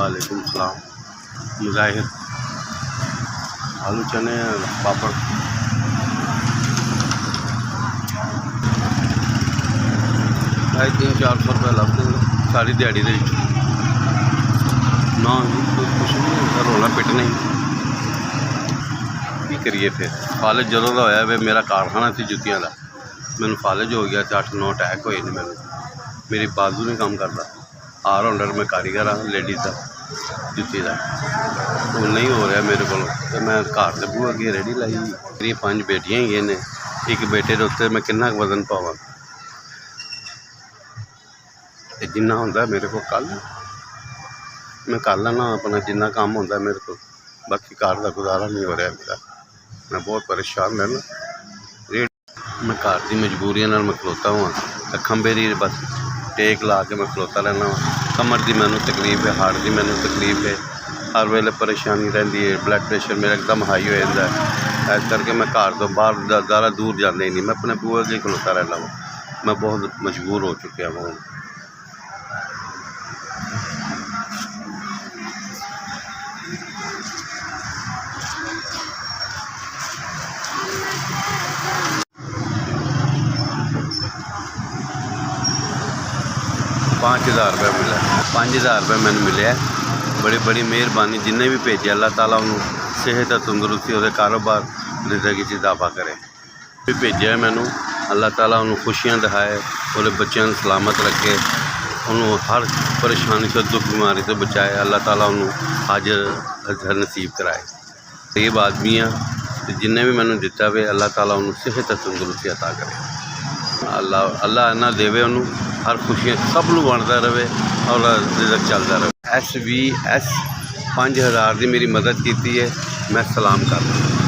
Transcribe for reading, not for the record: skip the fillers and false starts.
वालेकुम सलाम। मुजाहिर आलू चने पापड़ ढाई 300-400 रुपये लगते हैं सारी दिहाड़ी दे ना कुछ नहीं रोला पिटना ही की करिए। फिर फालज जदों का होया वे मेरा कारखाना से जुत्तियां का मैनू फालज हो गया 8-9 अटैक होए ने मैनू मेरी बाजू नहीं काम करता आर होंडर मैं कारीगर हाँ लेडीज़ का जुत्ती का वो नहीं हो रहा मेरे को तो मैं घर के बूहे अगे रेहड़ी लाई मेरी 5 बेटियां ही ने एक बेटे के उत्ते मैं कितना वजन पावा जिन्ना होंदा मेरे को कल मैं कर लेना अपना जिन्ना काम होंदा मेरे को बाकी घर का गुजारा नहीं हो रहा मेरा मैं बहुत परेशान रहना मैं घर की मजबूरियों मैं खलोता हुआ खंबे की बस टेक ला के मैं खलोता रहना वा कमर की मैनू तकलीफ है हार्ट की मैनू तकलीफ है हर वेले परेशानी रही है ब्लड प्रेशर मेरा एकदम हाई हो जाता है इस करके मैं घर तो बाहर ज़्यादा दूर जाता ही नहीं मैं अपने बूहे अगे खलोता रहना वा मैं बहुत मजबूर हो चुका हूँ। 5000 रुपये मिला 5000 रुपये मैंने मिले बड़ी बड़ी मेहरबानी जिन्हें भी भेजे अल्लाह ताला उन्होंने सेहत तंदुरुस्ती और कारोबार जिंदगी च इजाफा करे भी भेजे मैनू अल्लाह ताला उन्होंने खुशियाँ दिखाए और बच्चों को सलामत रखे उन्होंने हर परेशानी से दुख बीमारी से बचाए अल्लाह ताला उन्होंने हाजिर नसीब कराए। गरीब आदमी हाँ जिन्हें भी मैंने दिता वे अल्लाह ताला उन्होंने सेहत तंदुरुस्ती अता करे अल्लाह इन्ना देवे उन्होंने हर खुशियाँ सब लोग बनता रहे और रिज़्क चलता रहे। SVS 5000 की मेरी मदद की है मैं सलाम करता।